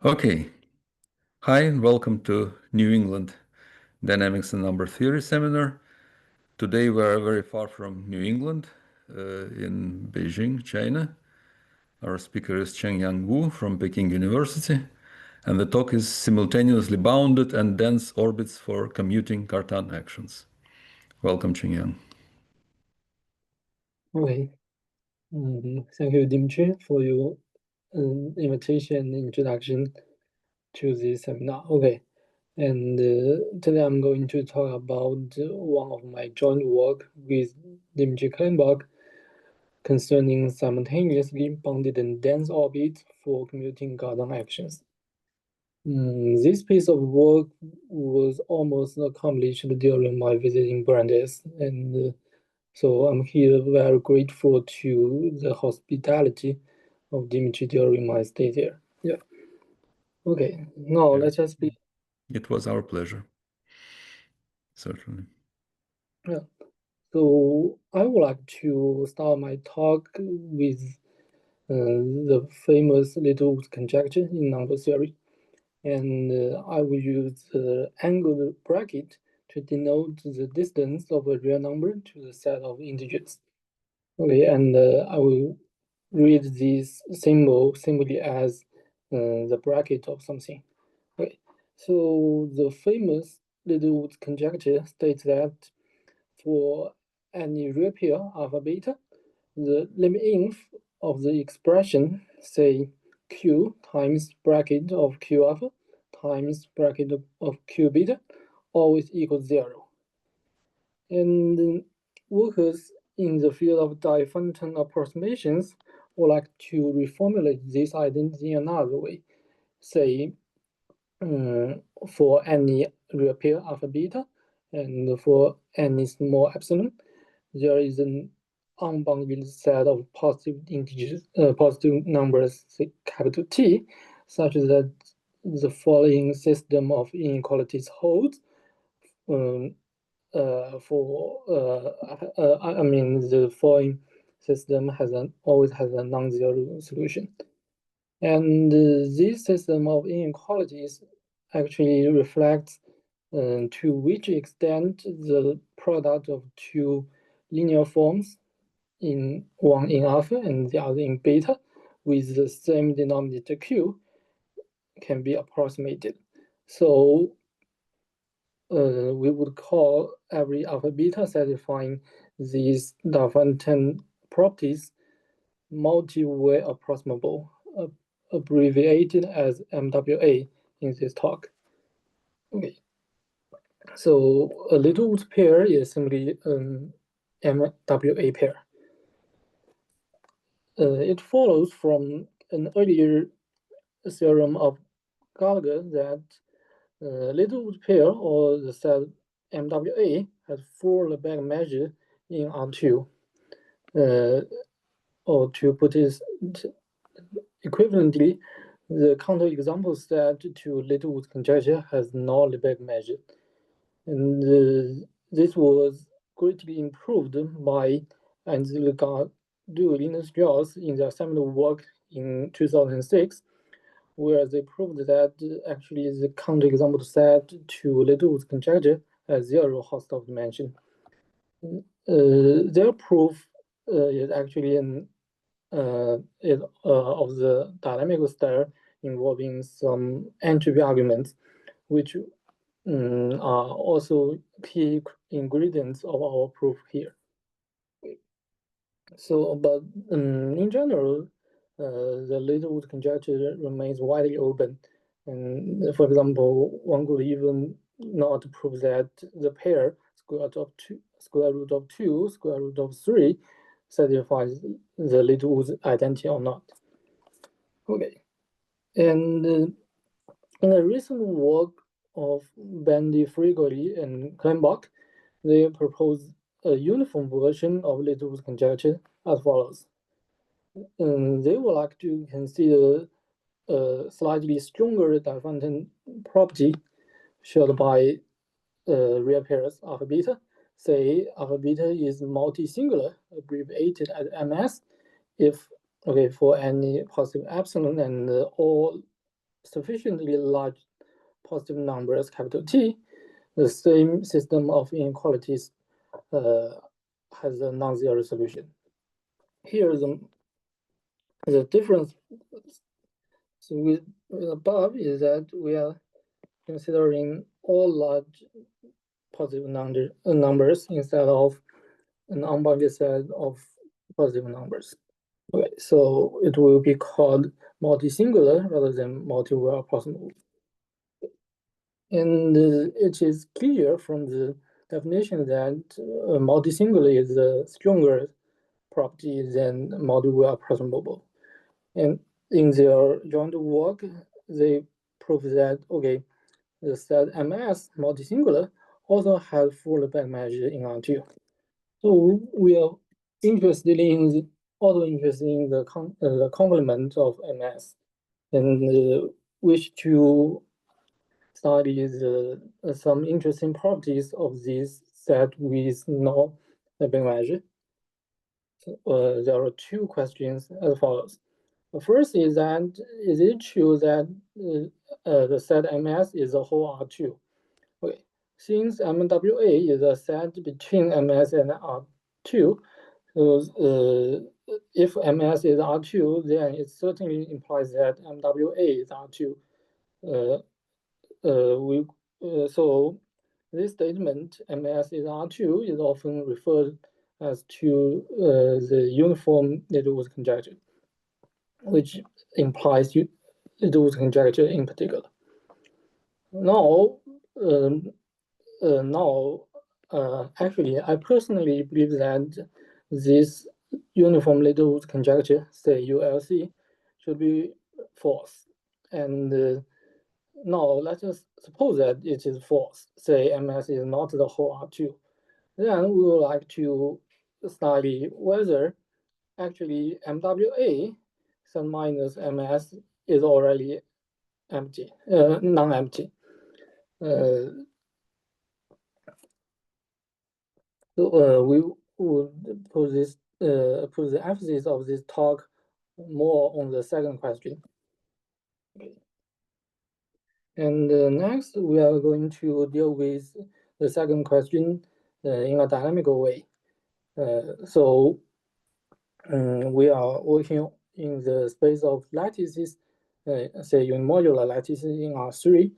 Okay. Hi and welcome to New England Dynamics and Number Theory seminar. Today we are very far from New England, in Beijing, China. Our speaker is Chengyang Wu from Peking University, and the talk is Simultaneously Bounded and Dense Orbits for Commuting Cartan Actions. Welcome, Chengyang. Okay. Thank you, Dmitry, for your invitation and introduction to this seminar. Okay, and today I'm going to talk about one of my joint work with Dmitry Kleinbock concerning simultaneously bounded and dense orbits for commuting Cartan actions. This piece of work was almost accomplished during my visit in Brandeis, and so I'm here very grateful to the hospitality of Dmitry during my stay there. Yeah. Okay, now let's just begin. It was our pleasure. Certainly. Yeah. So I would like to start my talk with the famous Littlewood conjecture in number theory. And I will use the angled bracket to denote the distance of a real number to the set of integers. Okay, and I will read this symbol simply as the bracket of something. Okay, so the famous Littlewood conjecture states that for any real pair alpha beta, the limit inf of the expression, say q times bracket of q alpha times bracket of q beta, always equals 0. And workers in the field of Diophantine approximations would like to reformulate this identity in another way. Say, for any real pair alpha beta and for any small epsilon, there is an unbounded set of positive integers, positive numbers, say capital T, such that the following system of inequalities holds. I mean, the following system always has a non-zero solution. And this system of inequalities actually reflects to which extent the product of two linear forms, one in alpha and the other in beta, with the same denominator q, can be approximated. So we would call every alpha beta satisfying these Diophantine properties multi-way approximable, abbreviated as MWA in this talk. Okay, so a Littlewood pair is simply an MWA pair. It follows from an earlier theorem of Gallagher that Littlewood pair or the set MWA has 4 Lebesgue measures in R2. Or to put it equivalently, the counterexample set to Littlewood conjecture has no Lebesgue measure. And this was greatly improved by Angela Gardou, Linus Strauss in their seminal work in 2006, where they proved that actually the counterexample set to Littlewood's conjecture has 0 Hausdorff dimension. Their proof is actually of the dynamical style involving some entropy arguments, which are also key ingredients of our proof here. So, but in general, the Littlewood conjecture remains widely open. And for example, one could even not prove that the pair square root of 2, square root of 3 satisfies the Littlewood identity or not. Okay, and in a recent work of Bandy, Frigoli, and Kleinbock, they propose a uniform version of Littlewood conjecture as follows. They would like to consider a slightly stronger Diophantine property shared by real pairs alpha beta. Say alpha beta is multi-singular, abbreviated as MS, if for any positive epsilon and all sufficiently large positive numbers, capital T, the same system of inequalities has a non-zero solution. Here, the difference with above is that we are considering all large positive numbers instead of an unbounded set of positive numbers. Okay, so it will be called multi-singular rather than multi-well approximable. And it is clear from the definition that multi-singular is a stronger property than multi-well approximable. And in their joint work, they prove that, okay, the set MS multi-singular also has full back measure in R2. So we are interested in the complement of MS and wish to study some interesting properties of this set with no back measure. There are two questions as follows. The first is that, is it true that the set MS is a whole R2? Okay, since MWA is a set between MS and R2, so if MS is R2, then it certainly implies that MWA is R2. So this statement, MS is R2, is often referred as to the uniform Littlewood conjecture, which implies Littlewood conjecture in particular. Now, actually, I personally believe that this uniform Littlewood conjecture, say ULC, should be false. And now let us suppose that it is false. Say MS is not the whole R2. Then we would like to study whether actually MWA sum minus MS is already empty, non-empty. So we would put the emphasis of this talk more on the second question. Okay. And next, we are going to deal with the second question in a dynamical way. So we are working in the space of lattices, say unimodular lattices in R3,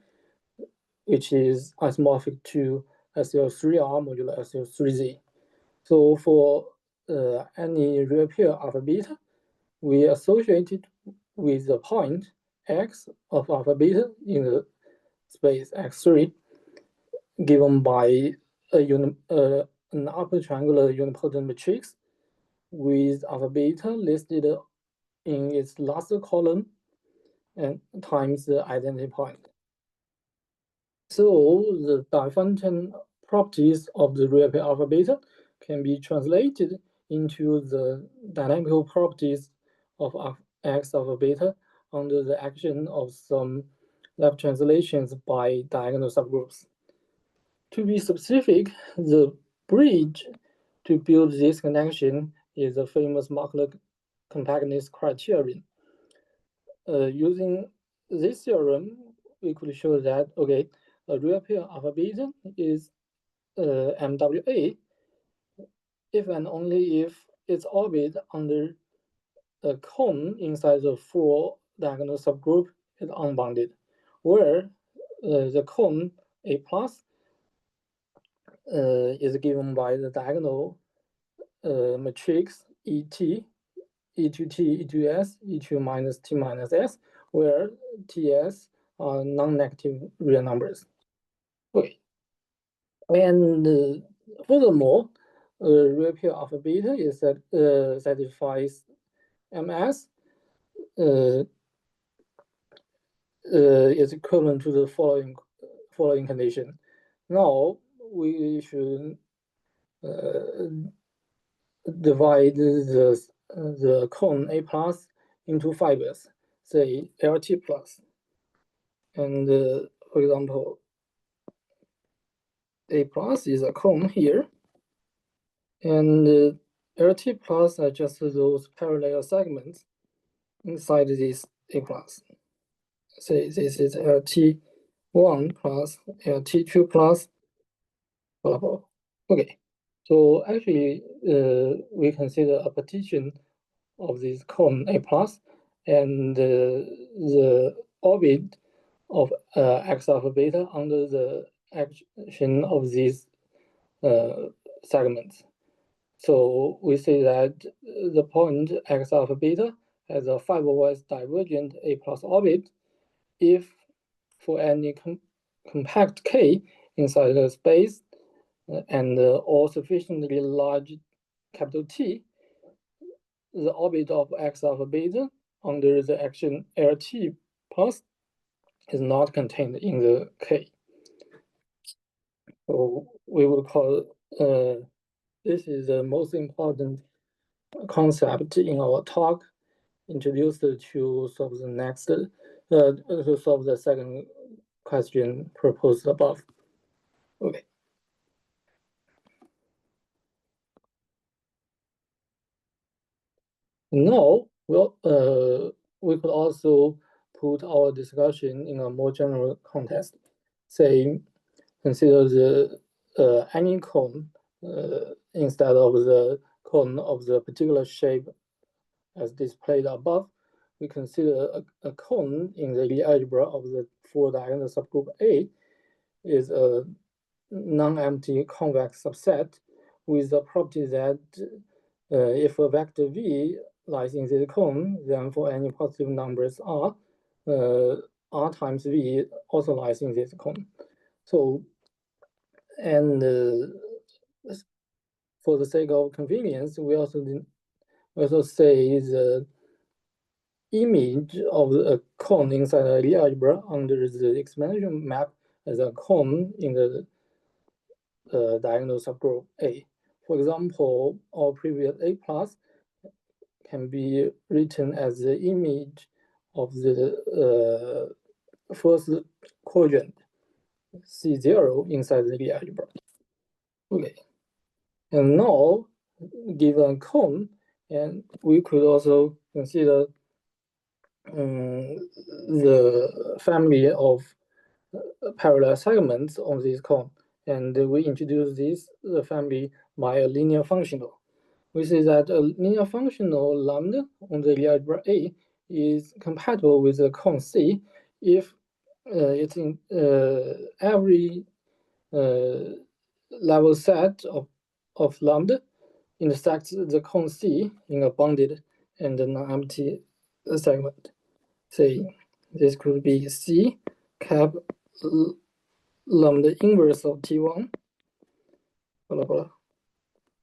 which is isomorphic to SL3R modulo SL3Z. So for any real pair alpha beta, we associate it with the point x of alpha beta in the space X3, given by an upper triangular unipotent matrix with alpha beta listed in its last column and times the identity point. So the Diophantine properties of the real pair alpha beta can be translated into the dynamical properties of x alpha beta under the action of some left translations by diagonal subgroups. To be specific, the bridge to build this connection is the famous Markler compactness criterion. Using this theorem, we could show that, okay, a real pair alpha beta is MWA if and only if its orbit under a cone inside the full diagonal subgroup is unbounded, where the cone A plus is given by the diagonal matrix ET, E2T, E2S, E2 minus T minus S, where TS are non-negative real numbers. Okay. And furthermore, real pair alpha beta is that satisfies MS is equivalent to the following condition. Now we should divide the cone A plus into fibers, say LT plus, and for example, A plus is a cone here, and LT plus are just those parallel segments inside this A plus. say this is LT1 plus LT2 plus blah blah. Okay, so actually we consider a partition of this cone A plus, and the orbit of x alpha beta under the action of these segments. So we say that the point x alpha beta has a fiberwise divergent A plus orbit if for any compact k inside the space and all sufficiently large capital T, the orbit of x alpha beta under the action LT plus is not contained in the K. So we will call this is the most important concept in our talk, introduced to solve the next to solve the second question proposed above. Okay. Now, well, we could also put our discussion in a more general context. Say, consider the any cone instead of the cone of the particular shape as displayed above. We consider a cone in the Lie algebra of the four-diagonal subgroup A is a non-empty convex subset with the property that if a vector v lies in the cone, then for any positive numbers r, r times v also lies in this cone. So, and for the sake of convenience, we also say the image of a cone inside a Lie algebra under the exponential map as a cone in the diagonal subgroup A. For example, our previous A plus can be written as the image of the first quadrant C0 inside the Lie algebra. Okay, and now given a cone, and we could also consider the family of parallel segments on this cone, and we introduce this family by a linear functional. We say that a linear functional lambda on the Lie algebra A is compatible with the cone C if it's in every level set of lambda intersects the cone C in a bounded and non-empty segment. Say this could be C cap lambda inverse of T1, blah blah,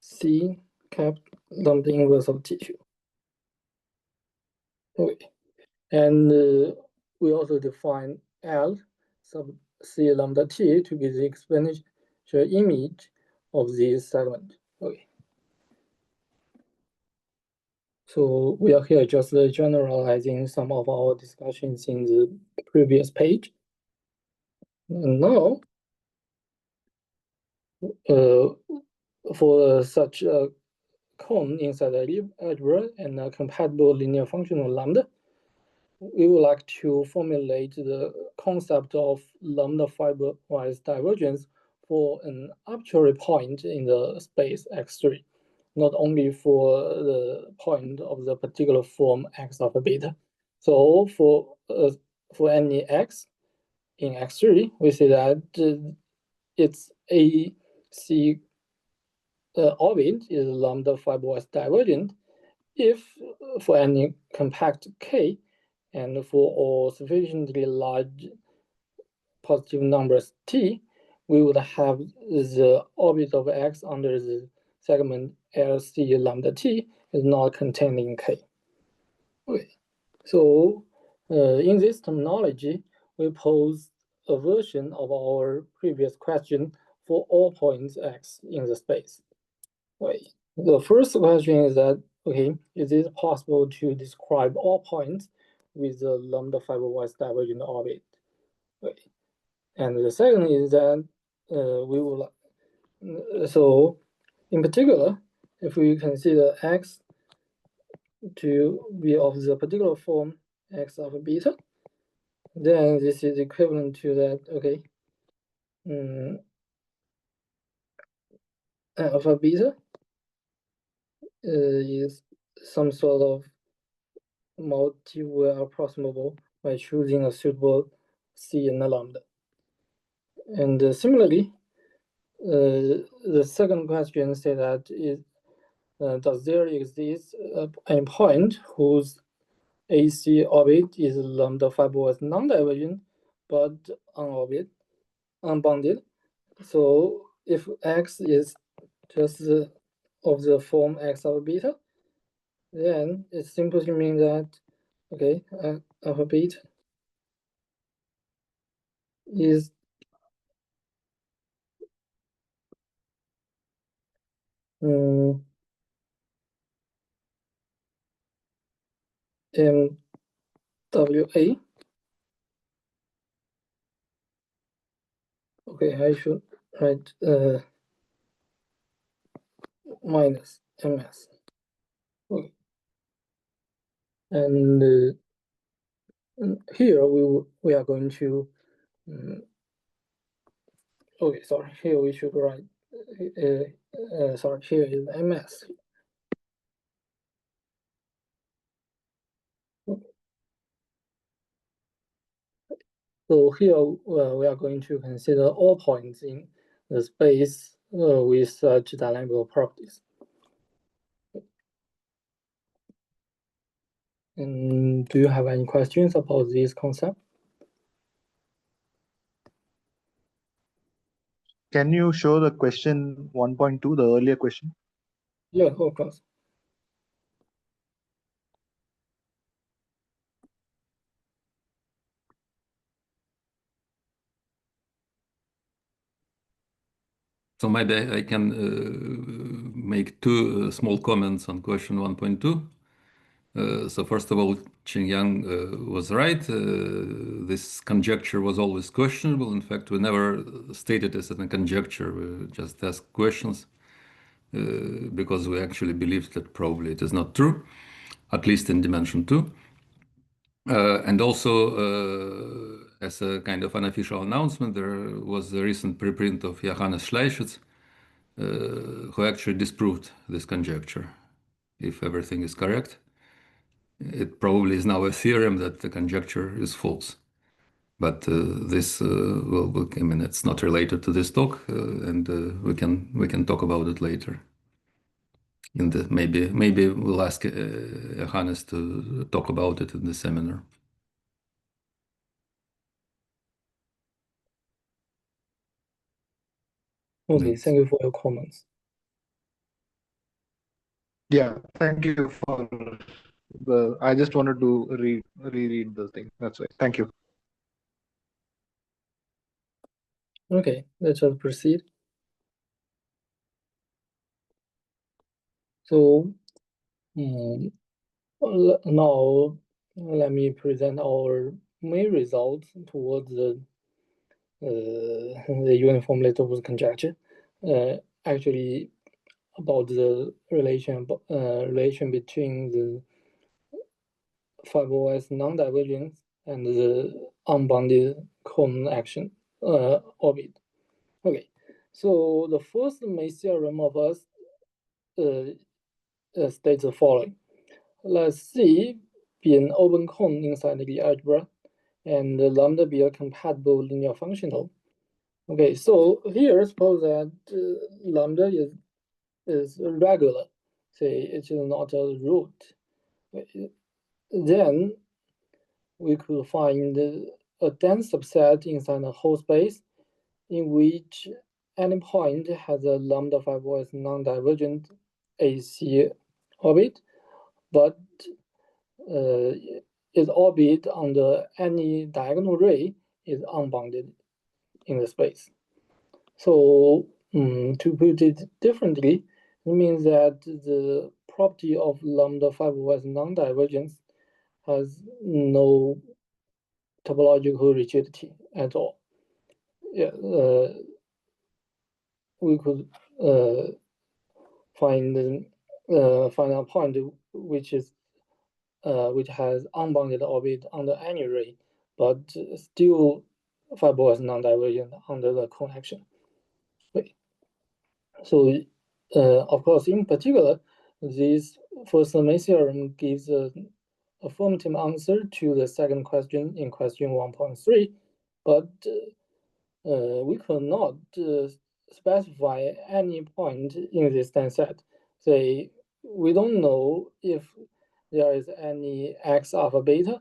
C cap lambda inverse of T2. Okay, and we also define L sub C lambda T to be the exponential image of this segment. Okay. So we are here just generalizing some of our discussions in the previous page. And now, for such a cone inside a Lie algebra and a compatible linear functional lambda, we would like to formulate the concept of lambda fiberwise divergence for an arbitrary point in the space X3, not only for the point of the particular form x alpha beta. So for any x in X3, we say that its AC orbit is lambda fiberwise divergent if for any compact k and for all sufficiently large positive numbers t, we would have the orbit of x under the segment LC lambda t is not contained in K. Okay. So in this terminology, we pose a version of our previous question for all points x in the space. Okay. The first question is that, okay, is it possible to describe all points with the lambda fiberwise divergent orbit? Okay. And the second is that we will, so in particular, if we consider x to be of the particular form x alpha beta, Then this is equivalent to that, okay. Alpha beta is some sort of multi-well approximable by choosing a suitable C in the lambda. And similarly, the second question says that does there exist a point whose AC orbit is lambda fiberwise non-divergent but unbounded? So if X is just of the form X alpha beta, then it simply means that, okay, alpha beta is MWA. Okay, I should write minus MS. Okay. And here we are going to okay, sorry, here we should write sorry, here is MS. So here we are going to consider all points in the space with such dynamical properties. And do you have any questions about this concept? Can you show the question 1.2, the earlier question? Yeah, of course. So maybe I can make two small comments on question 1.2. So first of all, Chengyang was right. This conjecture was always questionable. In fact, we never stated this as a conjecture. We just asked questions because we actually believed that probably it is not true, at least in dimension 2. And also, as a kind of unofficial announcement, there was a recent preprint of Johannes Schleichitz, who actually disproved this conjecture, if everything is correct. It probably is now a theorem that the conjecture is false. But this, well, I mean, it's not related to this talk, and we can talk about it later. In the maybe we'll ask Johannes to talk about it in the seminar. Okay, thank you for your comments. Yeah, thank you for the. I just wanted to reread the thing. That's it. Thank you. Okay, let's just proceed. So now let me present our main results towards the uniform Littlewood conjecture. Actually, about the relation between the fiberwise non-divergence and the unbounded cone action orbit. Okay, so the first main theorem of us states the following. Let's C be an open cone inside the algebra, and lambda be a compatible linear functional. Okay, so here suppose that lambda is regular, say it is not a root. Then we could find a dense subset inside the whole space in which any point has a lambda fiberwise non-divergent AC orbit, but its orbit under any diagonal ray is unbounded in the space. So to put it differently, it means that the property of lambda fiberwise non-divergence has no topological rigidity at all. Yeah, we could find a point which has unbounded orbit under any ray, but still fiberwise non-divergent under the connection. Okay. So, of course, in particular, this first main theorem gives an affirmative answer to the second question in question 1.3, but we could not specify any point in this dense set. Say, we don't know if there is any x alpha beta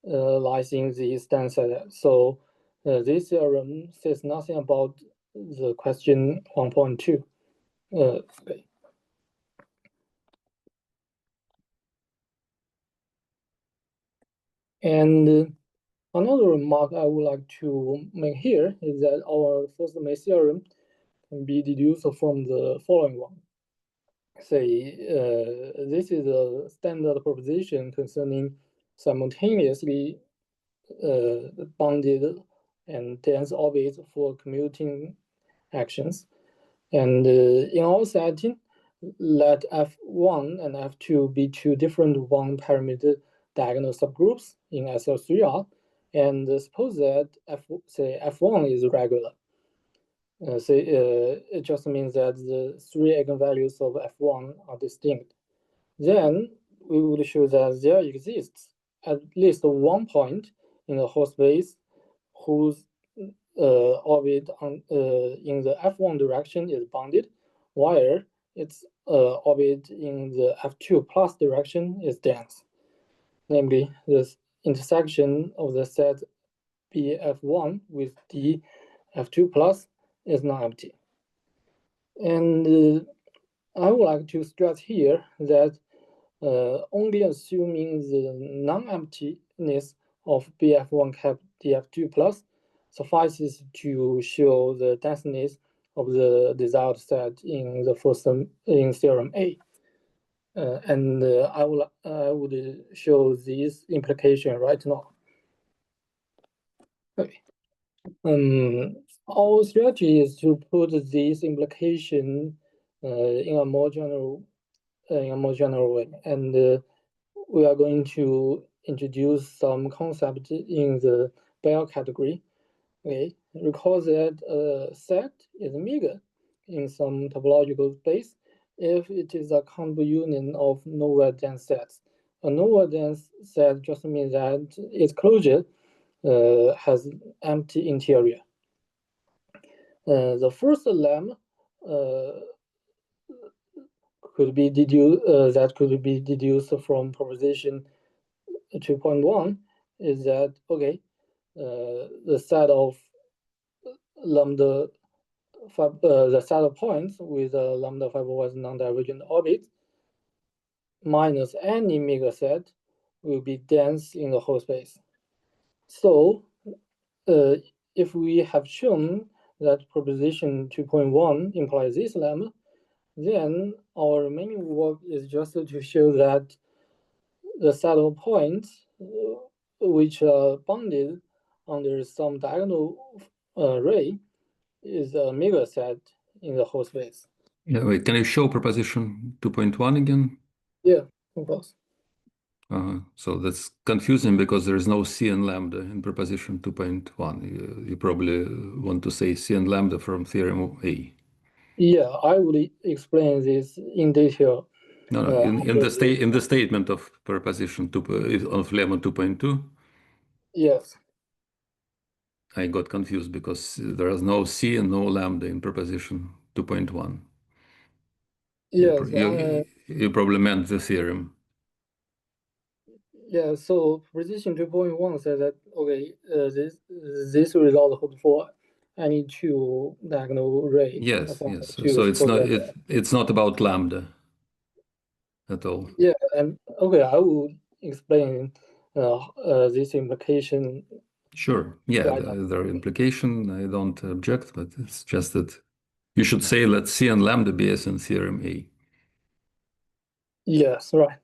lies in this dense set. So this theorem says nothing about the question 1.2. Okay. And another remark I would like to make here is that our first main theorem can be deduced from the following one. Say, this is a standard proposition concerning simultaneously bounded and dense orbits for commuting actions. And in our setting, let F1 and F2 be two different one-parameter diagonal subgroups in SL3R, and suppose that F1 is regular. It just means that the three eigenvalues of F1 are distinct. Then we would show that there exists at least one point in the whole space whose orbit in the F1 direction is bounded, while its orbit in the F2 plus direction is dense. Namely, the intersection of the set BF1 with D F2 plus is non-empty. And I would like to stress here that only assuming the non-emptiness of BF1 cap DF2 plus suffices to show the denseness of the desired set in the first in theorem A. And I would show this implication right now. Okay. Our strategy is to put this implication in a more general way, and we are going to introduce some concept in the Bell category. Okay, recall that a set is meager in some topological space if it is a countable union of nowhere dense sets. A nowhere dense set just means that its closure has empty interior. The first lemma could be deduced from proposition 2.1 is that the set of lambda the set of points with a lambda fiberwise non-divergent orbit minus any meager set will be dense in the whole space. So if we have shown that proposition 2.1 implies this lemma, then our remaining work is just to show that the set of points which are bounded under some diagonal ray is a meager set in the whole space. Yeah, wait, can you show proposition 2.1 again? Yeah, of course. So that's confusing because there is no C and lambda in proposition 2.1. You probably want to say C and lambda from theorem A. Yeah, I would explain this in detail. No, in the statement of proposition 2 of lemma 2.2. Yes. I got confused because there is no C and no lambda in proposition 2.1. Yes. You probably meant the theorem. Yeah, so proposition 2.1 says that this result holds for any two diagonal ray. Yes. So it's not about lambda at all. Yeah, and I will explain this implication. Sure. Yeah, the implication I don't object, but it's just that you should say let C and lambda be as in theorem A. Yes, right.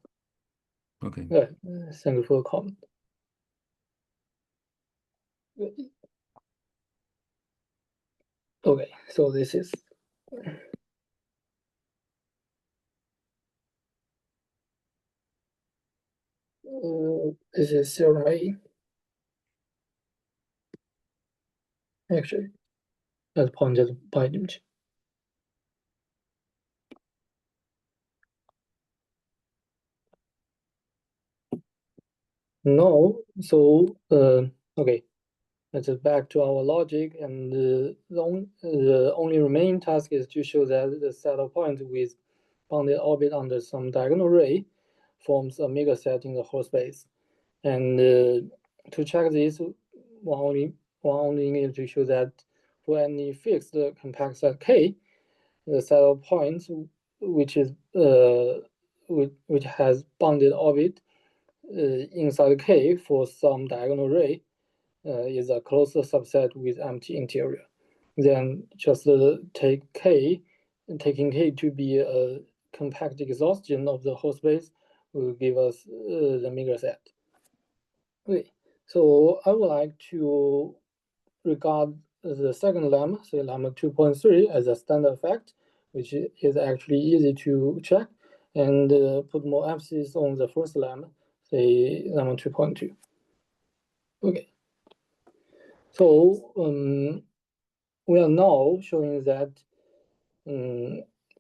Okay. Right. Thank you for the comment. Okay, so this is theorem A. actually, as pointed by Dmitry. No, so okay, let's back to our logic, and the only remaining task is to show that the set of points with bounded orbit under some diagonal ray forms a megaset in the whole space. And to check this, one only need to show that for any fixed compact set K, the set of points which is which has bounded orbit inside K for some diagonal ray is a closed subset with empty interior. Then just taking K to be a compact exhaustion of the whole space will give us the megaset. Okay, so I would like to regard the second lemma, say lemma 2.3, as a standard effect, which is actually easy to check, and put more emphasis on the first lemma, say lemma 2.2. Okay, so we are now showing that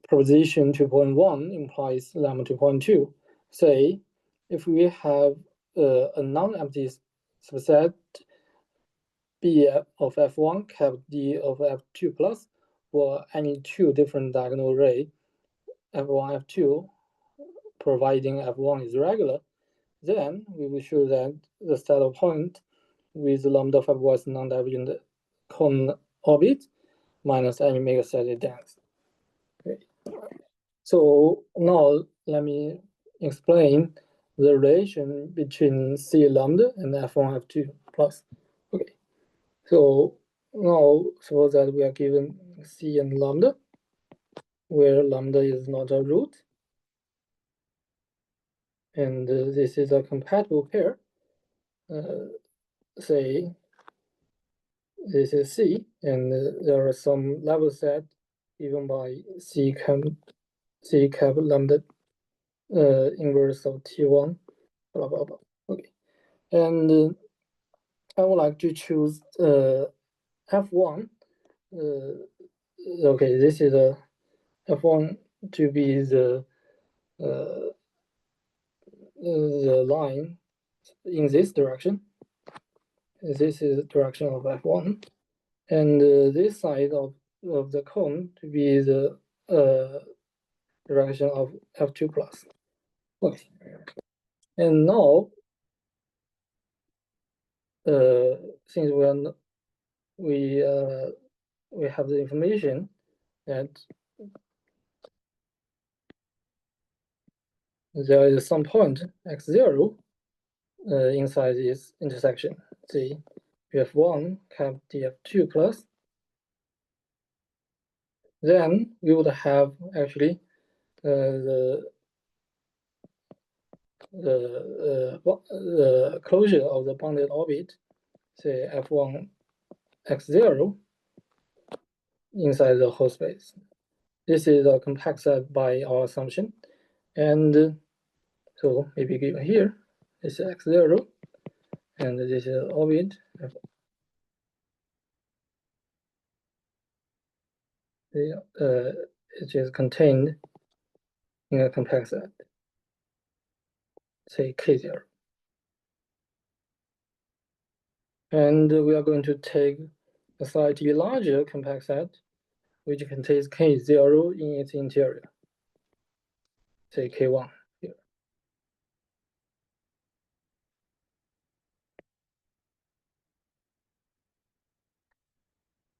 proposition 2.1 implies lemma 2.2. Say, if we have a non-empty subset B of F1 cap D of F2 plus for any two different diagonal ray, F1, F2, providing F1 is regular, then we will show that the set of point with lambda fiberwise non-divergent cone orbit minus any megaset is dense. Okay. So now let me explain the relation between C lambda and F1, F2 plus. Okay. So now suppose that we are given C and lambda, where lambda is not a root, and this is a compatible pair. Say this is C, and there are some level set given by C cap lambda inverse of T1, blah blah blah. Okay, and I would like to choose F1. Okay, this is a F1 to be the line in this direction. This is the direction of F1, and this side of the cone to be the direction of F2 plus. Okay, and now since we have the information that there is some point x0 inside this intersection. See, F1 cap df2 plus, then we would have actually the closure of the bounded orbit, say F1 x0 inside the whole space. This is a compact set by our assumption, and so maybe given here, this is x0, and this is orbit. It is contained in a compact set, say K0. And we are going to take a slightly larger compact set, which contains K0 in its interior, say K1 here.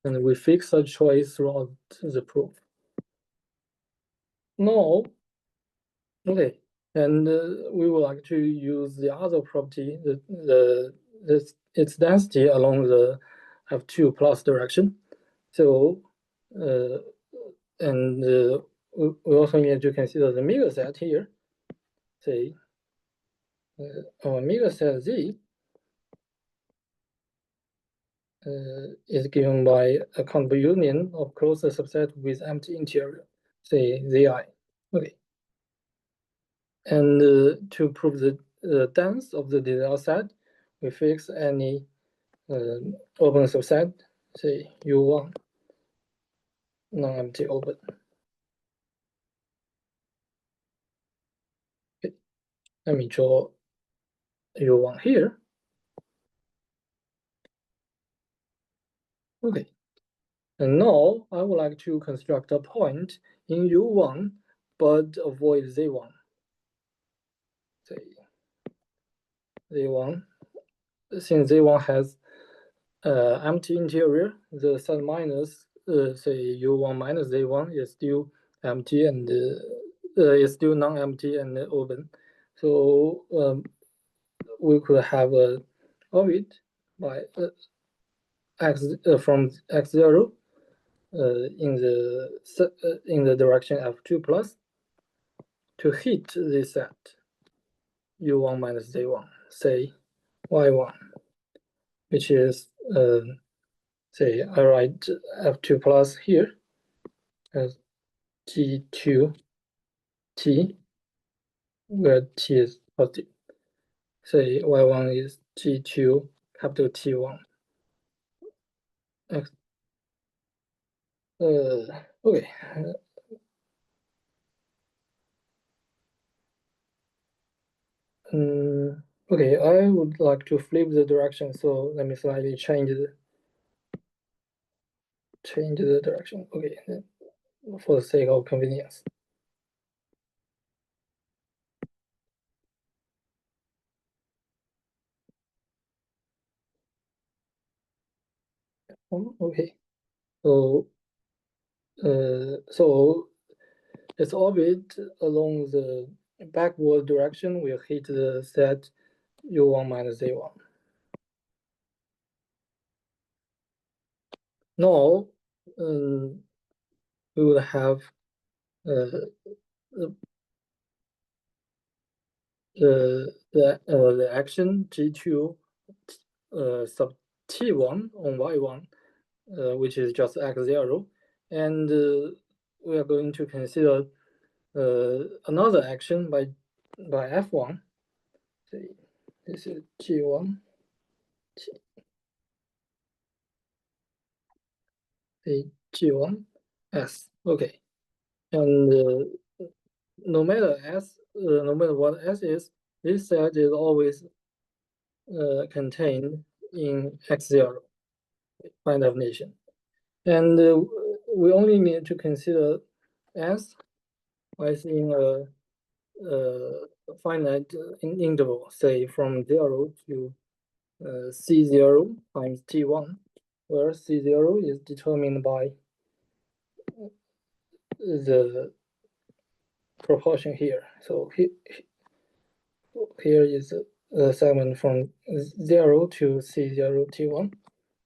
And we fix such choice throughout the proof. Now, okay, and we would like to use the other property, its density along the F2 plus direction. So, and we also need to consider the megaset here. Say, our megaset Z is given by a countable union of closed subset with empty interior, say Zi. Okay. And to prove the dense of the desired set, we fix any open subset, say U1 non-empty open. Okay. Let me draw U1 here. Okay. And now I would like to construct a point in U1, but avoid Z1. Say Z1. Since Z1 has empty interior, the set minus, say U1 minus Z1 is still empty and is still non-empty and open. So we could have a orbit by x from x0 in the direction f2 plus to hit this set u1 minus z1, say y1, which is say I write f2 plus here as g2 t, where t is positive. Say y1 is g2 capital T1. X. Okay. Okay, I would like to flip the direction, so let me slightly change the direction. Okay, for the sake of convenience. Okay, so its orbit along the backward direction will hit the set u1 minus z1. Now we will have the action g2 sub t1 on y1, which is just x0, and we are going to consider another action by f1. See, this is g1 g1 s. Okay, and no matter what s is, this set is always contained in x0 by definition, and we only need to consider s as in a finite interval, say from 0 to c0 times t1, where c0 is determined by the proportion here. So here is a segment from 0 to c0 t1,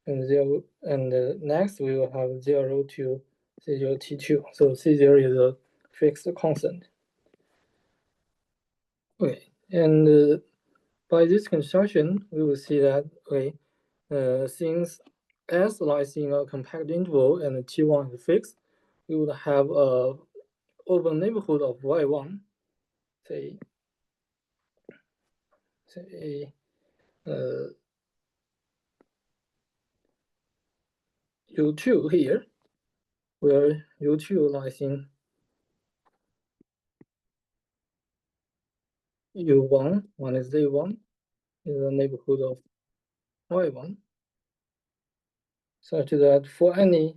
and next we will have 0 to c0 t2. So c0 is a fixed constant. Okay, and by this construction, we will see that since S lies in a compact interval and T1 is fixed, we would have a open neighborhood of Y1, say U2 here, where U2 lies in U1 minus Z1 in the neighborhood of Y1, such that for any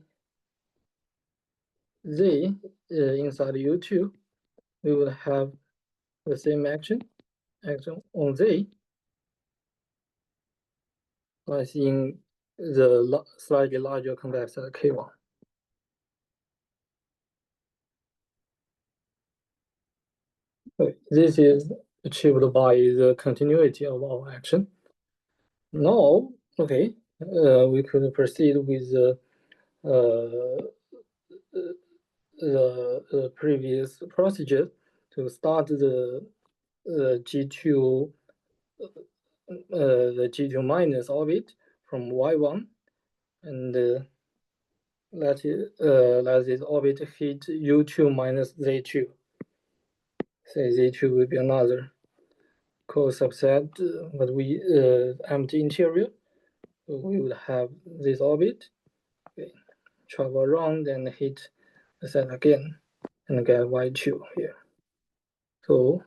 Z inside U2, we would have the same action on Z lies in the slightly larger convex set K1. Okay, this is achieved by the continuity of our action. Now, okay, we could proceed with the previous procedure to start the G2 minus orbit from Y1, and let this orbit hit U2 minus Z2. Say Z2 will be another co-subset, but we empty interior. So we would have this orbit Okay, travel around and hit the set again and get Y2 here. So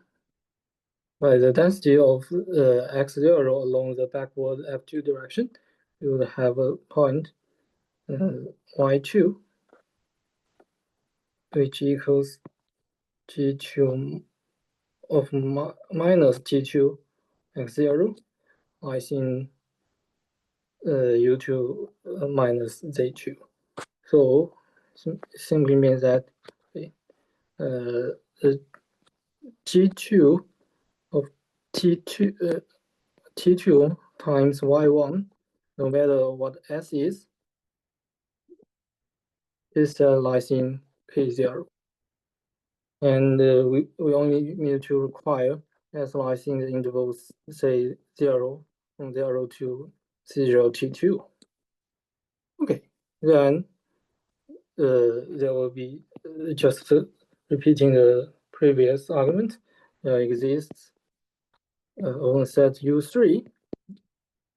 by the density of x0 along the backward f2 direction, you would have a point y2, which equals g2 of minus g2 x0 lies in u2 minus z2. So simply means that the g2 of t2 t2 times y1, no matter what s is lies in k0. And we only need to require s lies in the intervals, say 0 from 0 to c0 t2. Okay, then there will be just repeating the previous argument. Exists on set U3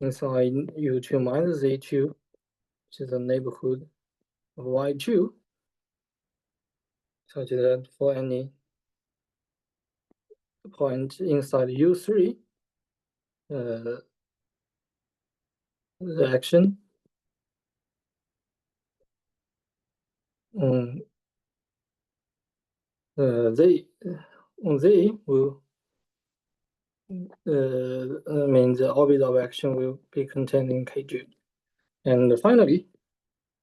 inside U2 minus Z2, which is the neighborhood of Y2, such that for any point inside U3, the action on Z will mean the orbit of action will be contained in K2. And finally,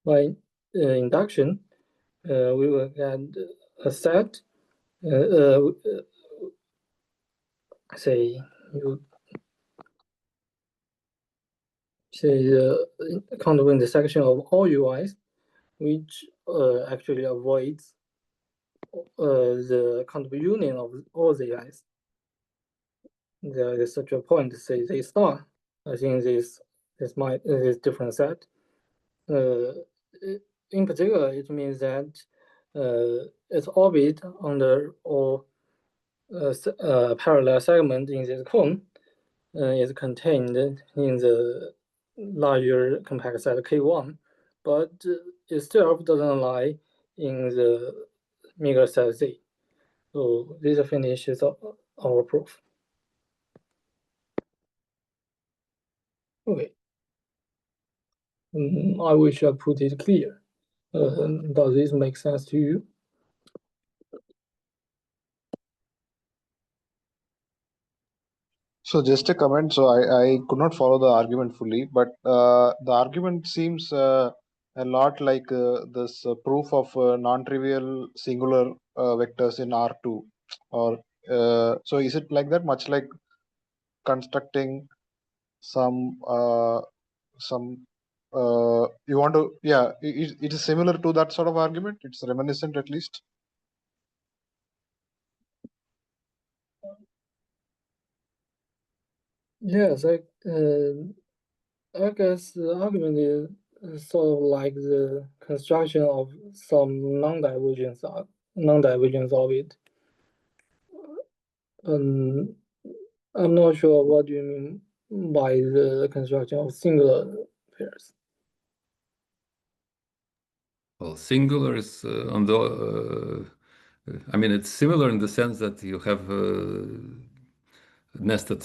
by induction, we will get a set, say the quantum intersection of all UIs, which actually avoids the quantum union of all ZIs. There is such a point, say Z star. I think this different set. In particular, it means that its orbit under all parallel segment in this cone is contained in the larger compact set K1, but itself doesn't lie in the meager set Z. So this finishes our proof. Okay. I wish I put it clear. Does this make sense to you? So just a comment. So I could not follow the argument fully, but the argument seems a lot like this proof of non-trivial singular vectors in R2. Or so is it like that? Much like constructing some you want to, yeah, it is similar to that sort of argument. It's reminiscent at least. Yes, I guess the argument is sort of like the construction of some non-divergence orbit. I'm not sure what you mean by the construction of singular pairs. Well, singular is on the. I mean, it's similar in the sense that you have a nested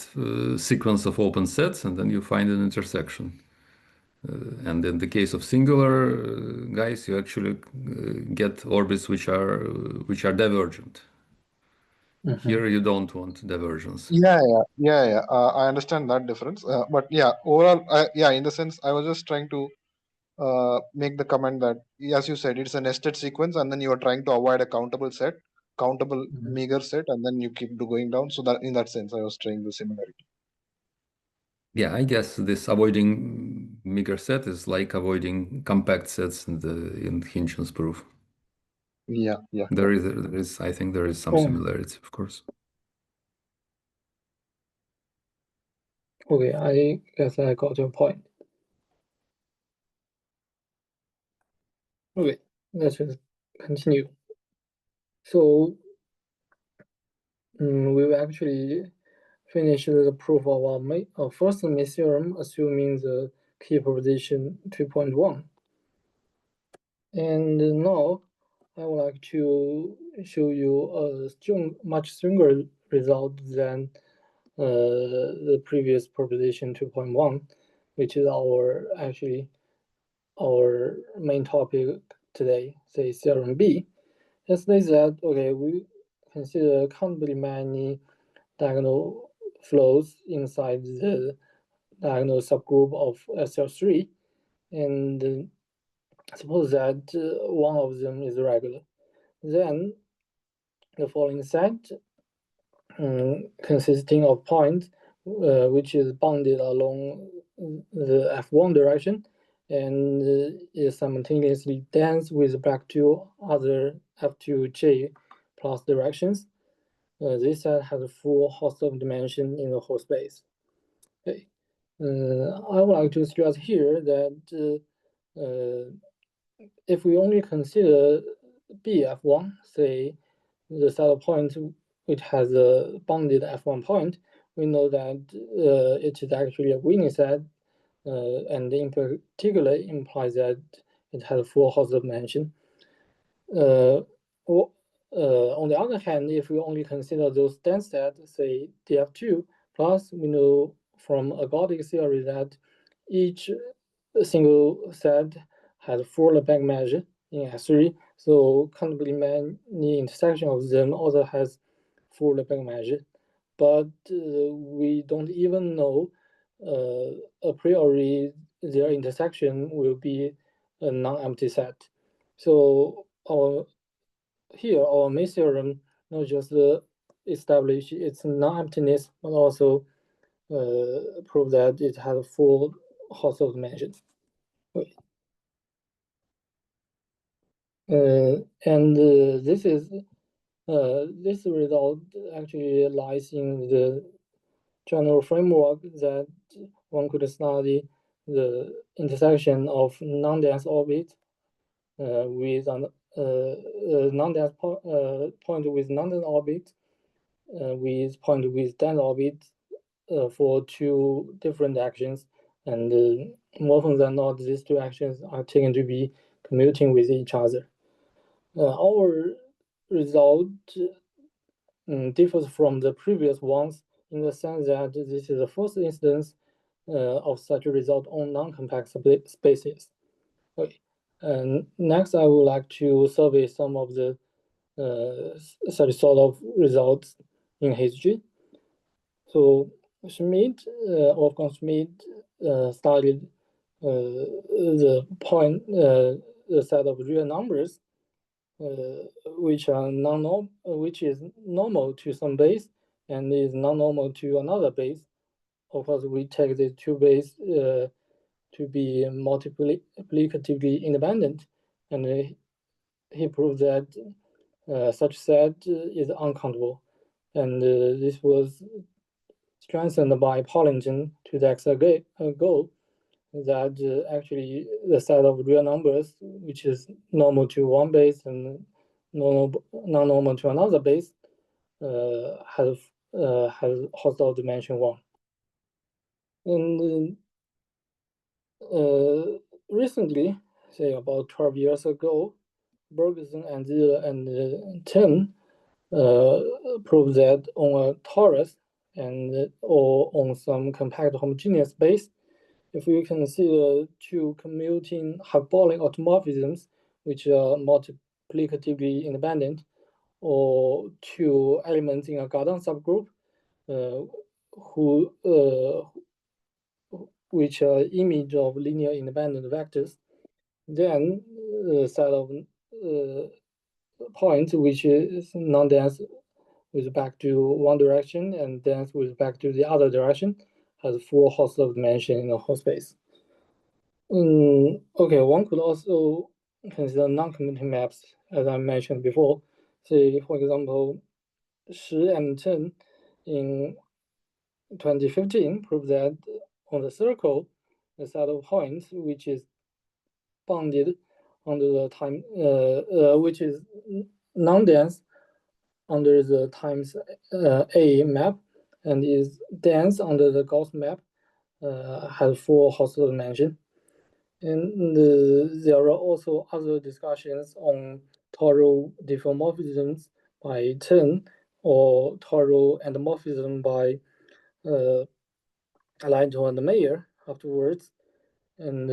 sequence of open sets, and then you find an intersection. And in the case of singular guys, you actually get orbits which are divergent. Here you don't want divergence. Yeah. I understand that difference, but yeah, overall, yeah, in the sense, I was just trying to make the comment that, as you said, it's a nested sequence, and then you are trying to avoid a countable meager set, and then you keep going down. So that in that sense, I was trying the similarity. Yeah, I guess this avoiding meager set is like avoiding compact sets in Hinchin's proof. Yeah. There is, I think there is some similarity, of course. Okay, I guess I got your point. Okay, let's just continue. So we've actually finished the proof of our first Smith theorem, assuming the key proposition 2.1. And now I would like to show you a much stronger result than the previous proposition 2.1, which is actually our main topic today, say theorem B. Let's say that, okay, we consider countably many diagonal flows inside the diagonal subgroup of SL3, and suppose that one of them is regular. Then the following set consisting of points which is bounded along the F1 direction and is simultaneously dense with respect to other F2J plus directions. This set has a full Hausdorff dimension in the whole space. Okay. I would like to stress here that if we only consider BF1, say the set of points which has a bounded F1 point, we know that it is actually a winning set, and in particular implies that it has a full Hausdorff dimension. On the other hand, if we only consider those dense sets, say DF2, plus we know from ergodic theory that each single set has full Lebesgue measure in S3, so countably many intersection of them also has full Lebesgue measure. But we don't even know a priori their intersection will be a non-empty set. So our main theorem not just establish its non-emptiness, but also prove that it has a full Hausdorff dimension. And this result actually lies in the general framework that one could study the intersection of non-dense orbit with an non-dense point with non-dense orbit with point with dense orbit for two different actions, and more often than not, these two actions are taken to be commuting with each other. Our result differs from the previous ones in the sense that this is the first instance of such a result on non-compact spaces. Okay. And next, I would like to survey some of the such sort of results in history. So Wolfgang Schmidt studied the set of real numbers which is normal to some base and is non-normal to another base. Of course, we take the two base to be multiplicatively independent, and he proved that such set is uncountable, and this was strengthened by Pollingen to the exact goal that actually the set of real numbers, which is normal to one base and non-normal to another base, has Hausdorff dimension 1. And recently, say about 12 years ago, Bergson and Ziller and Tim proved that on a torus or on some compact homogeneous base, if we consider two commuting hyperbolic automorphisms, which are multiplicatively independent, or two elements in a Cartan subgroup, which are image of linear independent vectors, then the set of points which is non-dense with respect to one direction and dense with respect to the other direction has full Hausdorff dimension in the whole space. Okay, one could also consider non-commuting maps, as I mentioned before. Say, for example, Shi and Chen in 2015 proved that on the circle, the set of points which is bounded under the time, which is non-dense under the times A map and is dense under the Gauss map, has full Hausdorff dimension. And there are also other discussions on Toro diffeomorphisms by Chen or Toro endomorphism by Lighton and Mayer afterwards. And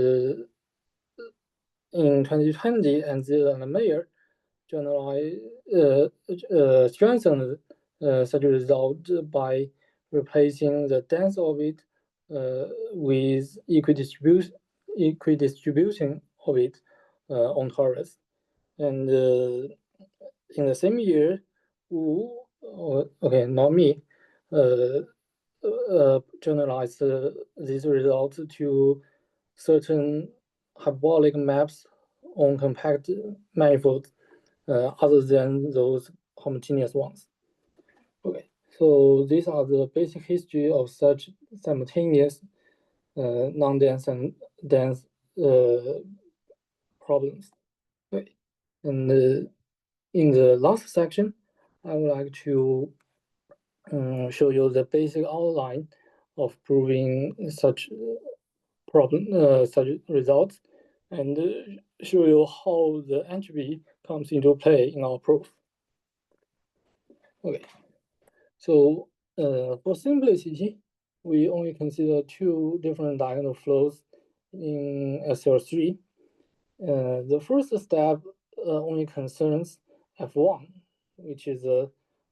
in 2020, Anzil and Mayer strengthened such a result by replacing the dense orbit with equidistribution orbit on torus. And in the same year, Wu, okay, not me, generalized these results to certain hyperbolic maps on compact manifolds other than those homogeneous ones. Okay, so these are the basic history of such simultaneous non-dense and dense problems. Okay, and in the last section, I would like to show you the basic outline of proving such such results, and show you how the entropy comes into play in our proof. Okay, so for simplicity, we only consider two different diagonal flows in SL3. The first step only concerns F1, which is a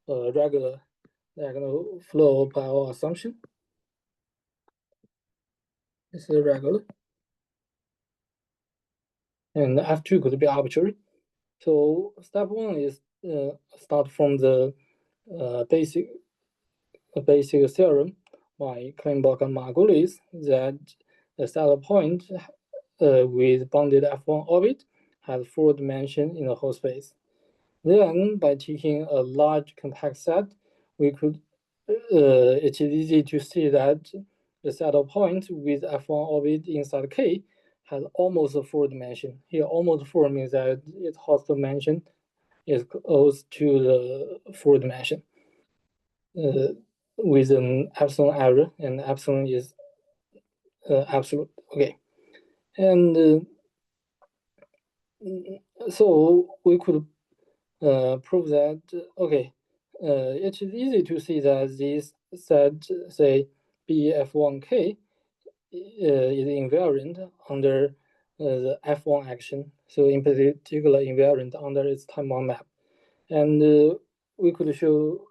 regular diagonal flow by our assumption. It's irregular. And F2 could be arbitrary. So step one is start from the basic theorem by Kleinbock and Margulis that the saddle point with bounded F1 orbit has 4 dimensions in the whole space. Then, by taking a large compact set, we could it is easy to see that the saddle point with F1 orbit inside K has almost a 4 dimension. Here, almost 4 means that its host dimension is close to the 4 dimension with an epsilon error, and epsilon is absolute. Okay, and so we could prove that okay, it is easy to see that this set, say BF1K, is invariant under the F1 action. So in particular, invariant under its time bound map, and we could show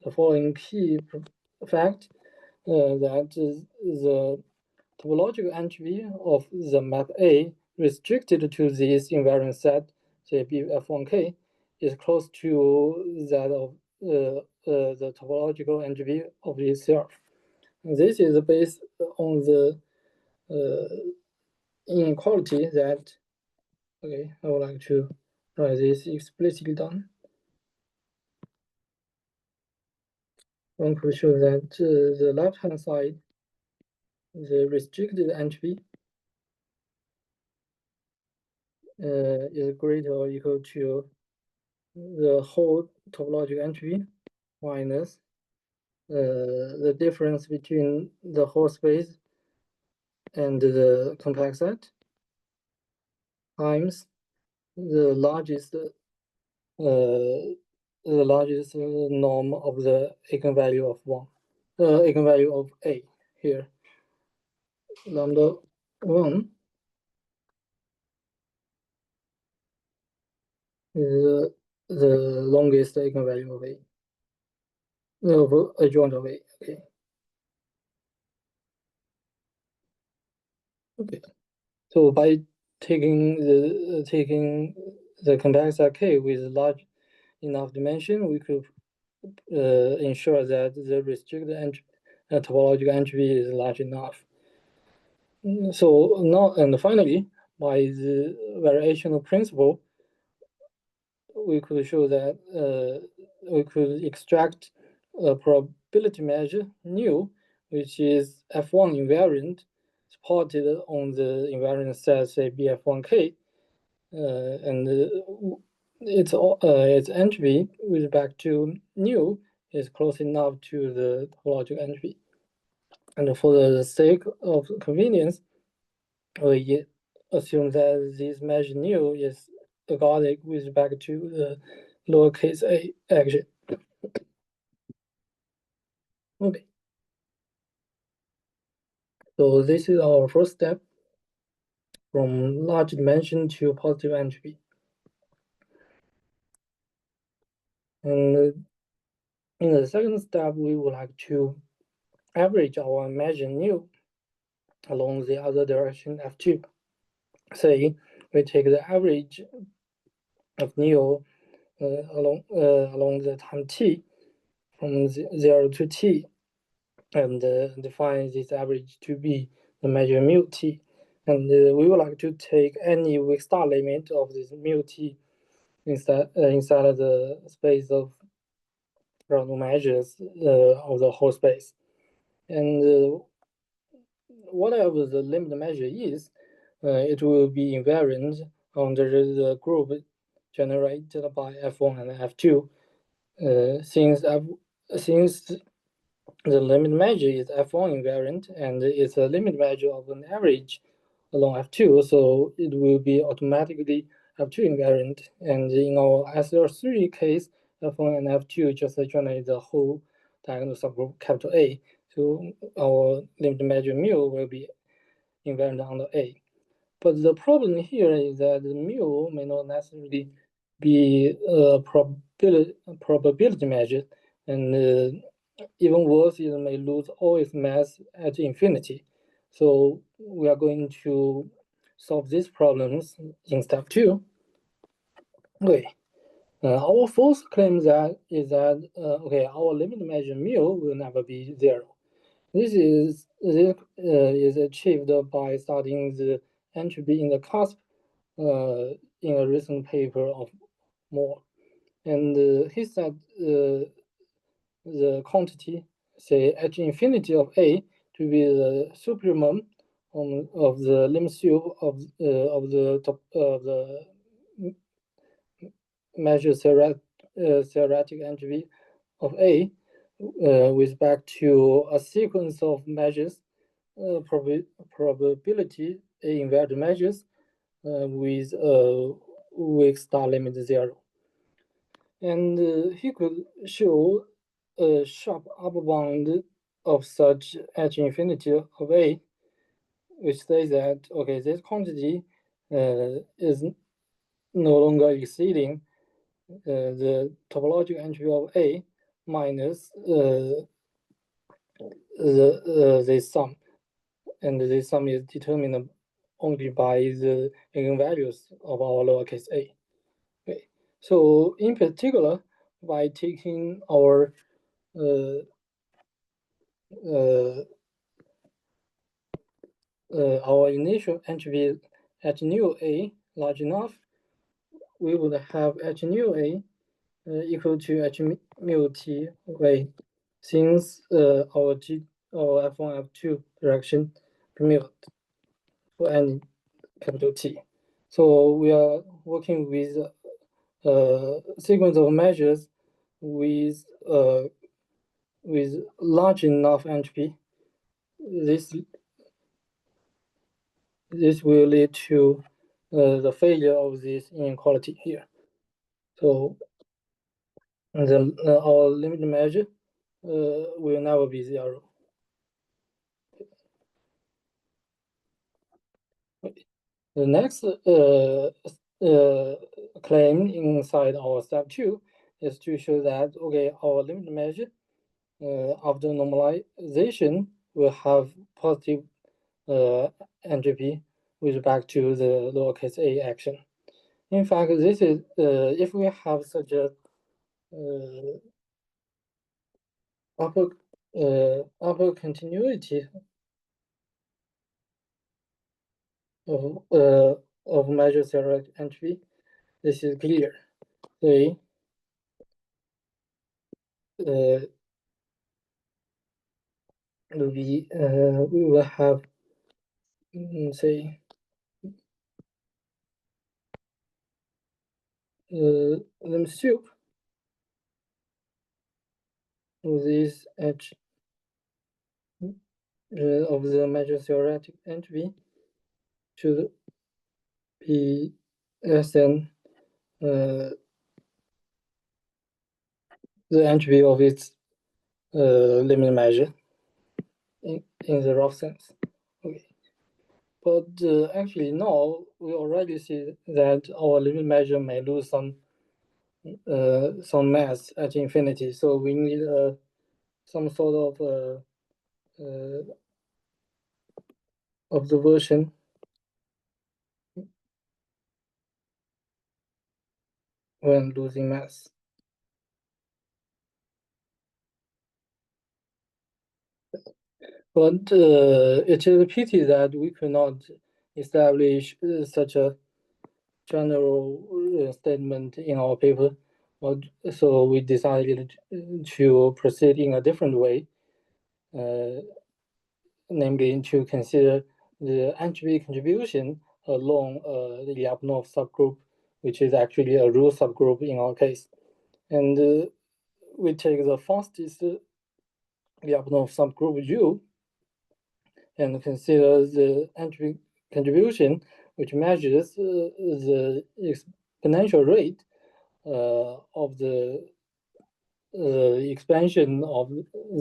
the following key fact that the topological entropy of the map A restricted to this invariant set, say BF1K, is close to that of the topological entropy of itself. This is based on the inequality that, okay, I would like to write this explicitly down. One could show that the left-hand side, the restricted entropy is greater or equal to the whole topological entropy minus the difference between the whole space and the compact set times the largest norm of the eigenvalue of 1, eigenvalue of A here. Lambda 1 is the longest eigenvalue of A, of adjoint of A. Okay. Okay. So by taking the compact set K with large enough dimension, we could ensure that the restricted topological entropy is large enough. So now, and finally, by the variational principle, we could show that we could extract a probability measure nu, which is F1 invariant, supported on the invariant set, say BF1K, and its entropy with respect to nu is close enough to the topological entropy. And for the sake of convenience, we assume that this measure nu is ergodic with respect to the lowercase a action. Okay. So this is our first step from large dimension to positive entropy. And in the second step, we would like to average our measure nu along the other direction F2. Say we take the average of nu along the time t from 0 to t, and define this average to be the measure mu t. And we would like to take any weak start limit of this mu t inside of the space of random measures of the whole space. And whatever the limit measure is, it will be invariant under the group generated by F1 and F2. Since the limit measure is F1 invariant and it's a limit measure of an average along F2, so it will be automatically F2 invariant. And in our SL3 case, F1 and F2 just generate the whole diagonal subgroup capital A. So our limit measure mu will be invariant under A. But the problem here is that the mu may not necessarily be a probability measure, and even worse, it may lose all its mass at infinity. So we are going to solve these problems in step 2. Okay. Our first claim is that our limit measure mu will never be 0. This is achieved by studying the entropy in the cusp in a recent paper of Moore. And he said the quantity, say at infinity of A, to be the supremum of the limit cube of the measure theoretic entropy of A with respect to a sequence of measures, probability A invariant measures with weak star limit 0. And he could show a sharp upper bound of such at infinity of A, which says that, okay, this quantity is no longer exceeding the topological entropy of A minus the sum. And the sum is determined only by the eigenvalues of our lowercase a. Okay. So in particular, by taking our initial entropy at nu a large enough, we would have at nu a equal to h mu t. Okay, since our f1 f2 direction permute for any capital T. So we are working with a sequence of measures with large enough entropy. This will lead to the failure of this inequality here. So our limit measure will never be 0. The next claim inside our step 2 is to show that, okay, our limit measure after normalization will have positive entropy with respect to the lowercase a action. In fact, this is if we have such a upper continuity of measure theoretic entropy, this is clear. So, we will have say limit soup of this edge of the measure theoretic entropy to be less than the entropy of its limit measure in the rough sense. Okay. But actually now we already see that our limit measure may lose some mass at infinity. So we need some sort of observation when losing mass. But it is a pity that we could not establish such a general statement in our paper. So we decided to proceed in a different way, namely to consider the entropy contribution along the Lyapunov subgroup, which is actually a rule subgroup in our case. And we take the fastest Lyapunov subgroup U and consider the entropy contribution, which measures the exponential rate of the expansion of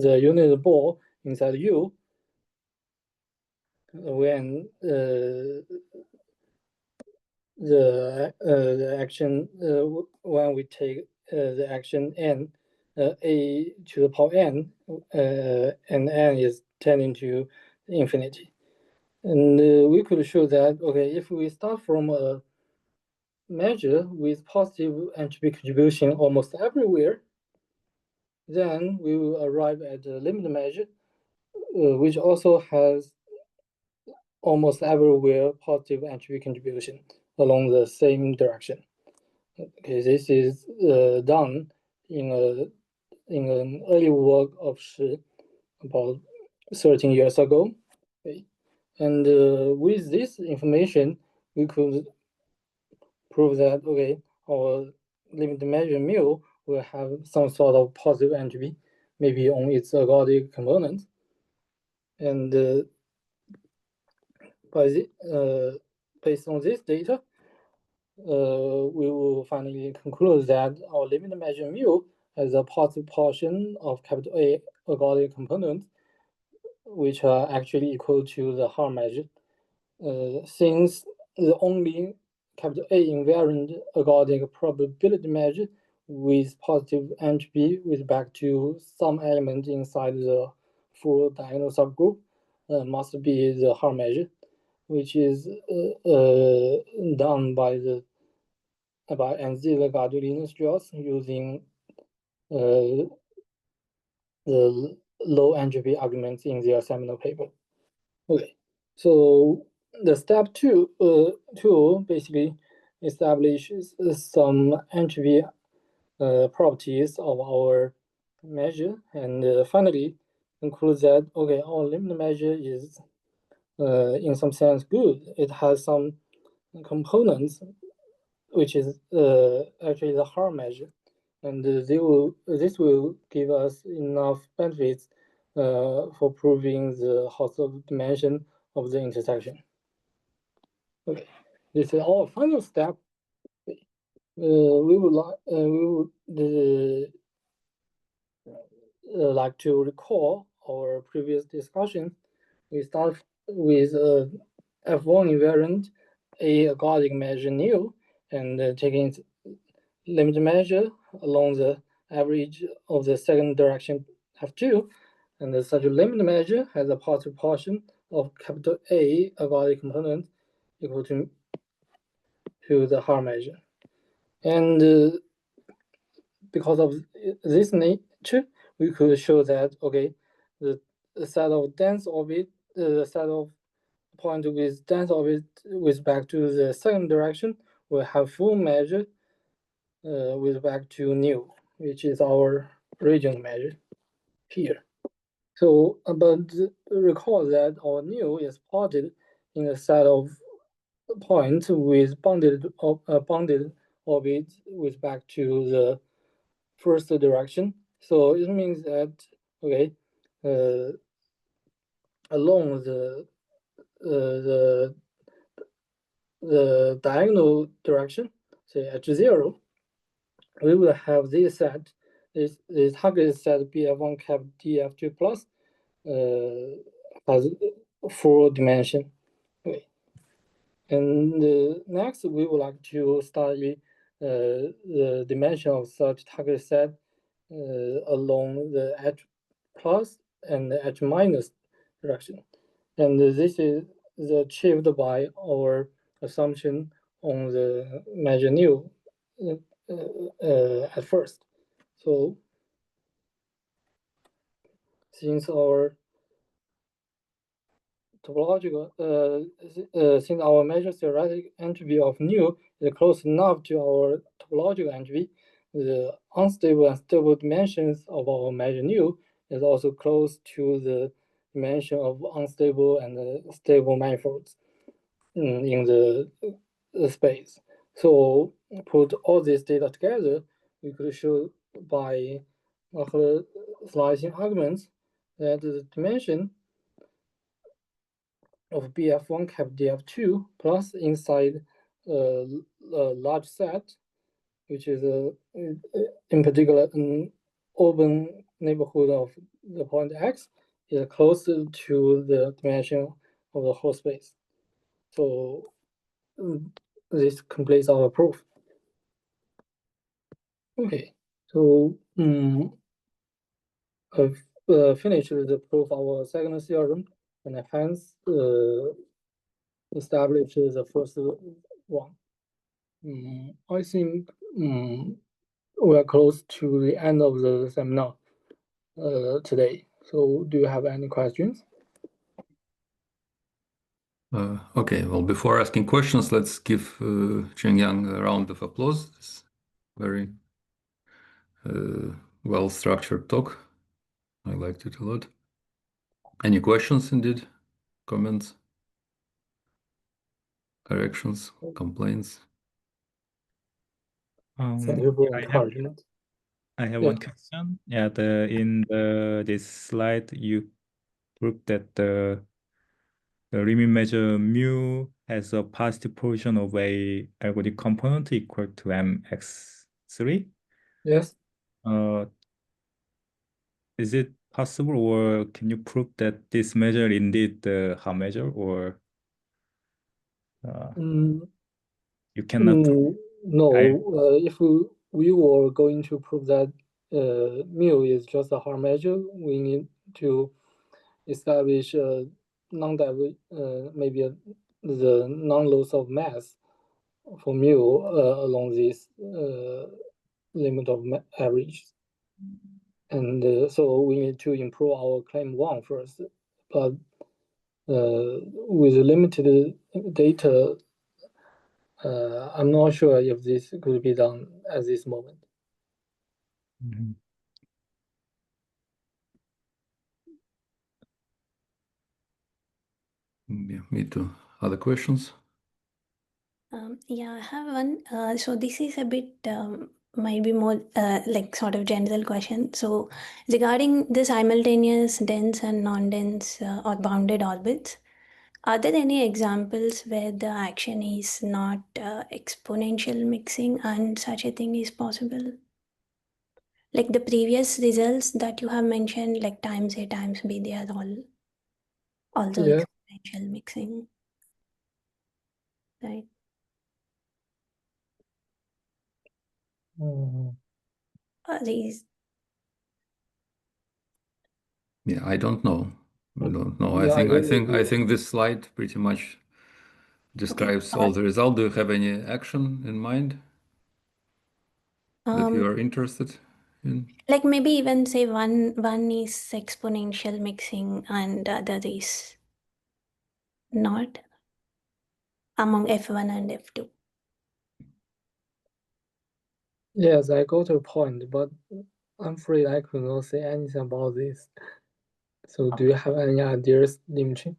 the unit ball inside U when the action when we take the action n a to the power n and n is tending to infinity. And we could show that, okay, if we start from a measure with positive entropy contribution almost everywhere, then we will arrive at the limit measure, which also has almost everywhere positive entropy contribution along the same direction. Okay, this is done in an early work of Shi about 13 years ago. Okay. And with this information, we could prove that, okay, our limit measure mu will have some sort of positive entropy, maybe on its ergodic component. And based on this data, we will finally conclude that our limit measure mu has a positive portion of capital A ergodic components, which are actually equal to the Haar measure. Since the only capital A invariant ergodic probability measure with positive entropy with back to some element inside the full diagonal subgroup must be the Haar measure, which is done by Anzila Gardulino Strauss using the low entropy arguments in their seminal paper. Okay, so the step two basically establishes some entropy properties of our measure, and finally concludes that, okay, our limit measure is in some sense good. It has some components which is actually the Haar measure, and this will give us enough benefits for proving the Hausdorff dimension of the intersection. Okay, this is our final step. We would like to recall our previous discussion. We start with F1 invariant A ergodic measure nu, and taking its limit measure along the average of the second direction F2, and such a limit measure has a positive portion of capital A ergodic component equal to the Haar measure. And because of this nature, we could show that, okay, the set of dense orbit, the set of point with dense orbit with back to the second direction will have full measure with back to nu, which is our region measure here. So, but recall that our nu is plotted in a set of points with bounded orbit with back to the first direction. So it means that, okay, along the the diagonal direction, say H0, we will have this set, this target set BF1 cap DF2 plus has 4 dimension. Okay. And next, we would like to study the dimension of such target set along the H plus and the H minus direction. And this is achieved by our assumption on the measure nu at first. So since our topological, since our measure theoretic entropy of nu is close enough to our topological entropy, the unstable and stable dimensions of our measure nu is also close to the dimension of unstable and stable manifolds in the space. So put all this data together, we could show by slicing arguments that the dimension of BF1 cap DF2 plus inside a large set, which is in particular an open neighborhood of the point X, is closer to the dimension of the whole space. So this completes our proof. Okay, so I've finished the proof of our second theorem, and hence established the first one. I think we are close to the end of the seminar today. So do you have any questions? Okay, well, before asking questions, let's give Chengyang a round of applause. It's very well-structured talk. I liked it a lot. Any questions indeed? Comments? Corrections? Complaints? Thank you for encouragement. I have Yeah. one question. Yeah, this slide you proved that the limit measure mu has a positive portion of a algebraic component equal to mx3. Yes. Is it possible, or can you prove that this measure indeed the Haar measure, or you cannot prove? No, if we were going to prove that mu is just a Haar measure, we need to establish maybe the non-loss of mass for mu along this limit of average. And so we need to improve our claim 1 first. But with limited data, I'm not sure if this could be done at this moment. Yeah, me too. Other questions? Yeah, I have one. So this is a bit might be more like sort of general question. So regarding the simultaneous dense and non-dense or bounded orbits, are there any examples where the action is not exponential mixing and such a thing is possible? Like the previous results that you have mentioned, like times A times B, they are all also exponential mixing, right? These. Yeah, I don't know. I don't know. Yeah, I think this slide pretty much describes all the results. Do you have any action in mind that you are interested in? Like maybe even say one is exponential mixing and the other is not among F1 and F2. Yes, I got your point, but I'm afraid I could not say anything about this. So do you have any ideas, Dmitry?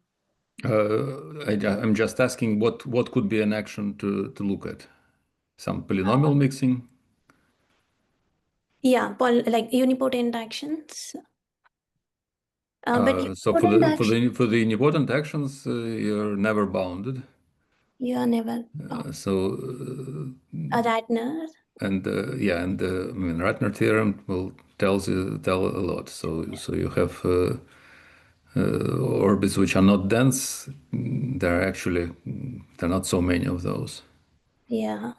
I'm just asking what could be an action to look at? Some polynomial mixing? Yeah, like unipotent actions. But So for the unipotent actions, you're never bounded. You never. So A Ratner. and yeah, and I mean, Ratner theorem will tell a lot. So you have orbits which are not dense. There are actually there are not so many of those. Yeah.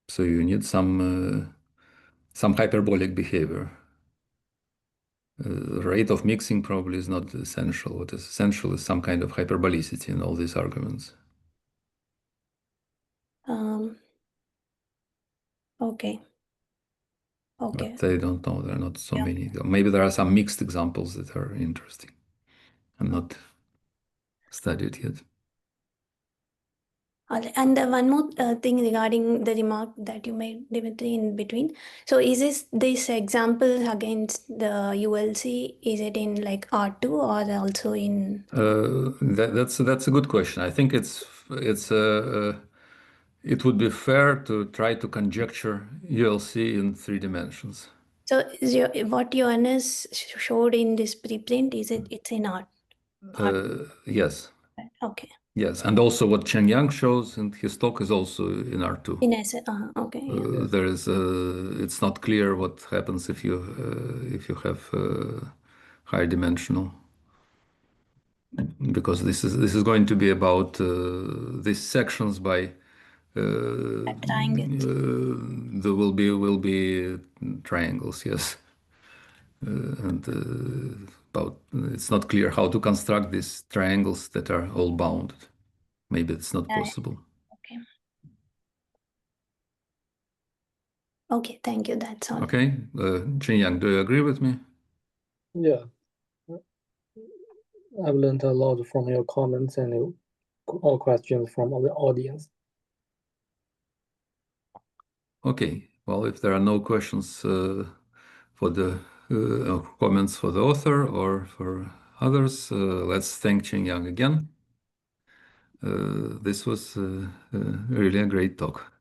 So you need some hyperbolic behavior. Rate of mixing probably is not essential. What is essential is some kind of hyperbolicity in all these arguments. Okay. Okay. But they don't know. There are not so many. Maybe there are some mixed examples that are interesting and not studied yet. And one more thing regarding the remark that you made, Dimitri, in between. So is this example against the ULC, is it in like R2 or also in? That's a good question. I think it would be fair to try to conjecture ULC in 3 dimensions. So what Johannes showed in this preprint, it's in R? Yes. Okay. Yes, and also what Chengyang shows in his talk is also in R2. In S, okay. Yeah. There is it's not clear what happens if you have high dimensional, because this is going to be about these sections by Triangles. there will be triangles, yes, and about it's not clear how to construct these triangles that are all bounded. Maybe it's not possible. Okay. Okay, thank you. That's all. Okay, Chengyang, do you agree with me? Yeah, I've learned a lot from your comments and all questions from the audience. Okay, well, if there are no questions for the comments for the author or for others, let's thank Chengyang again. This was really a great talk.